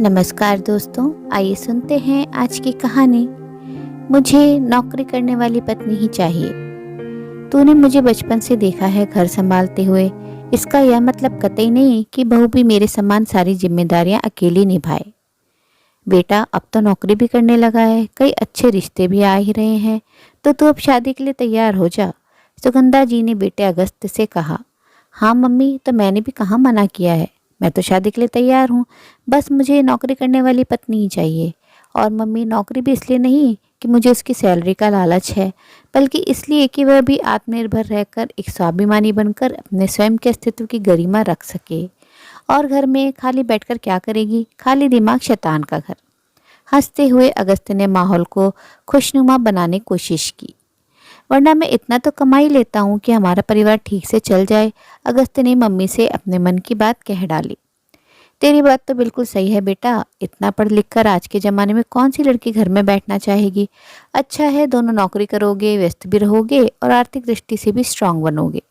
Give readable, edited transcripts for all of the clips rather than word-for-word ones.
नमस्कार दोस्तों, आइए सुनते हैं आज की कहानी। मुझे नौकरी करने वाली पत्नी ही चाहिए। तूने मुझे बचपन से देखा है घर संभालते हुए। इसका यह मतलब कतई नहीं कि बहू भी मेरे समान सारी जिम्मेदारियां अकेली निभाए। बेटा, अब तो नौकरी भी करने लगा है, कई अच्छे रिश्ते भी आ ही रहे हैं, तो तू अब शादी के लिए तैयार हो जा। सुगंधा जी ने बेटे अगस्त से कहा। हाँ मम्मी, तो मैंने भी कहाँ मना किया है। मैं तो शादी के लिए तैयार हूँ, बस मुझे नौकरी करने वाली पत्नी ही चाहिए। और मम्मी, नौकरी भी इसलिए नहीं कि मुझे उसकी सैलरी का लालच है, बल्कि इसलिए कि वह भी आत्मनिर्भर रहकर एक स्वाभिमानी बनकर अपने स्वयं के अस्तित्व की गरिमा रख सके। और घर में खाली बैठकर क्या करेगी, खाली दिमाग शैतान का घर। हंसते हुए अगस्त ने माहौल को खुशनुमा बनाने की कोशिश की। वरना मैं इतना तो कमा ही लेता हूँ कि हमारा परिवार ठीक से चल जाए। अगस्त ने मम्मी से अपने मन की बात कह डाली। तेरी बात तो बिल्कुल सही है बेटा, इतना पढ़ लिख कर आज के ज़माने में कौन सी लड़की घर में बैठना चाहेगी। अच्छा है, दोनों नौकरी करोगे, व्यस्त भी रहोगे और आर्थिक दृष्टि से भी स्ट्रांग बनोगे।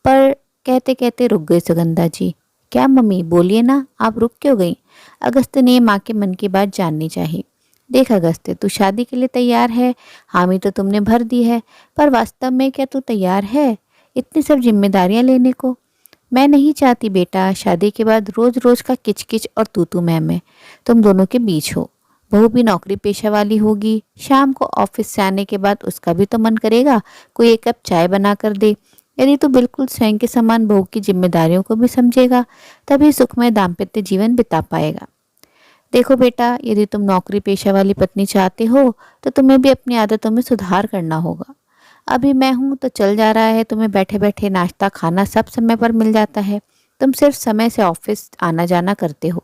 पर कहते कहते रुक गई सुगंधा जी। क्या मम्मी, बोलिए ना, आप रुक क्यों गई। अगस्त ने माँ के मन की बात जाननी चाहिए। देख अगस्त, तू शादी के लिए तैयार है, हामी तो तुमने भर दी है, पर वास्तव में क्या तू तैयार है इतनी सब जिम्मेदारियां लेने को। मैं नहीं चाहती बेटा, शादी के बाद रोज रोज का किचकिच और तू मैं तुम दोनों के बीच हो। बहू भी नौकरी पेशा वाली होगी, शाम को ऑफिस से आने के बाद उसका भी तो मन करेगा कोई एक कप चाय बना कर दे। यदि तू बिल्कुल स्वयं के समान बहू की जिम्मेदारियों को भी समझेगा, तभी सुखमय दाम्पत्य जीवन बिता पाएगा। देखो बेटा, यदि तुम नौकरी पेशा वाली पत्नी चाहते हो तो तुम्हें भी अपनी आदतों में सुधार करना होगा। अभी मैं हूँ तो चल जा रहा है, तुम्हें बैठे बैठे नाश्ता खाना सब समय पर मिल जाता है। तुम सिर्फ समय से ऑफिस आना जाना करते हो,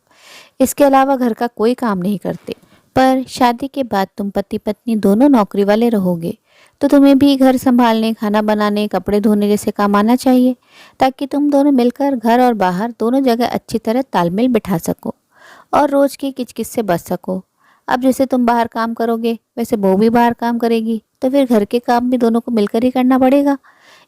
इसके अलावा घर का कोई काम नहीं करते। पर शादी के बाद तुम पति पत्नी दोनों नौकरी वाले रहोगे, तो तुम्हें भी घर संभालने, खाना बनाने, कपड़े धोने जैसे काम आना चाहिए, ताकि तुम दोनों मिलकर घर और बाहर दोनों जगह अच्छी तरह तालमेल बिठा सको और रोज की किचकिच से बच सको। अब जैसे तुम बाहर काम करोगे, वैसे बहू भी बाहर काम करेगी, तो फिर घर के काम भी दोनों को मिलकर ही करना पड़ेगा।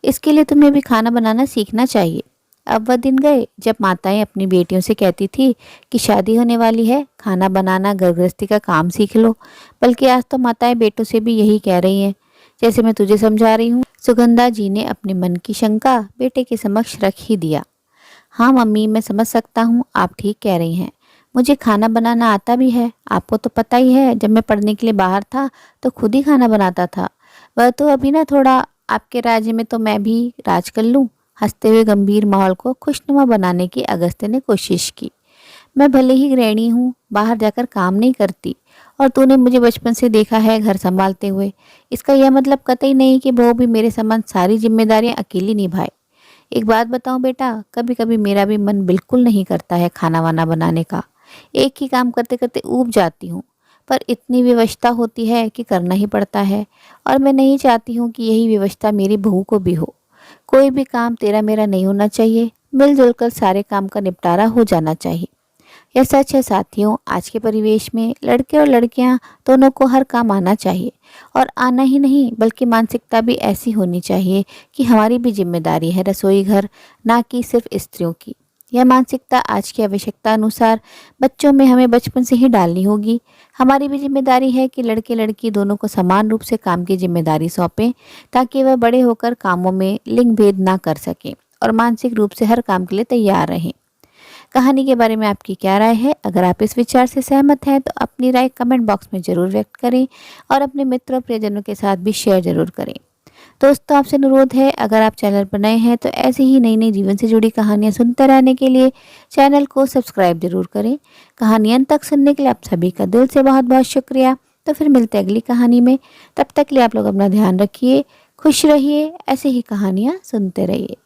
इसके लिए तुम्हें भी खाना बनाना सीखना चाहिए। अब वह दिन गए जब माताएं अपनी बेटियों से कहती थी कि शादी होने वाली है, खाना बनाना, घर गृहस्थी का काम सीख लो। बल्कि आज तो माताएं बेटों से भी यही कह रही हैं, जैसे मैं तुझे समझा रही हूँ। सुगंधा जी ने अपने मन की शंका बेटे के समक्ष रख ही दिया। हाँ मम्मी, मैं समझ सकता हूँ, आप ठीक कह रही हैं। मुझे खाना बनाना आता भी है, आपको तो पता ही है, जब मैं पढ़ने के लिए बाहर था तो खुद ही खाना बनाता था। वह तो अभी ना थोड़ा आपके राज्य में, तो मैं भी राज कर लूँ। हंसते हुए गंभीर माहौल को खुशनुमा बनाने की अगस्त ने कोशिश की। मैं भले ही गृहिणी हूँ, बाहर जाकर काम नहीं करती, और तूने मुझे बचपन से देखा है घर संभालते हुए। इसका यह मतलब कतई नहीं कि बहू भी मेरे समान सारी जिम्मेदारियां अकेली निभाए। एक बात बताऊं बेटा, कभी कभी मेरा भी मन बिल्कुल नहीं करता है खाना वाना बनाने का। एक ही काम करते करते ऊब जाती हूँ, पर इतनी विवशता होती है कि करना ही पड़ता है। और मैं नहीं चाहती हूँ कि यही विवशता मेरी बहू को भी हो। कोई भी काम तेरा मेरा नहीं होना चाहिए, मिलजुल कर सारे काम का निपटारा हो जाना चाहिए। यह सच है साथियों, आज के परिवेश में लड़के और लड़कियां दोनों को हर काम आना चाहिए। और आना ही नहीं, बल्कि मानसिकता भी ऐसी होनी चाहिए कि हमारी भी जिम्मेदारी है रसोई घर, ना कि सिर्फ स्त्रियों की। यह मानसिकता आज की आवश्यकता अनुसार बच्चों में हमें बचपन से ही डालनी होगी। हमारी भी जिम्मेदारी है कि लड़के लड़की दोनों को समान रूप से काम की जिम्मेदारी सौंपें, ताकि वह बड़े होकर कामों में लिंग भेद ना कर सकें और मानसिक रूप से हर काम के लिए तैयार रहें। कहानी के बारे में आपकी क्या राय है? अगर आप इस विचार से सहमत हैं तो अपनी राय कमेंट बॉक्स में ज़रूर व्यक्त करें और अपने मित्रों प्रियजनों के साथ भी शेयर ज़रूर करें। दोस्तों, आपसे अनुरोध है, अगर आप चैनल पर नए हैं तो ऐसे ही नई नई जीवन से जुड़ी कहानियाँ सुनते रहने के लिए चैनल को सब्सक्राइब जरूर करें। कहानी अंत तक सुनने के लिए आप सभी का दिल से बहुत बहुत शुक्रिया। तो फिर मिलते हैं अगली कहानी में। तब तक के लिए आप लोग अपना ध्यान रखिए, खुश रहिए, ऐसे ही कहानियाँ सुनते रहिए।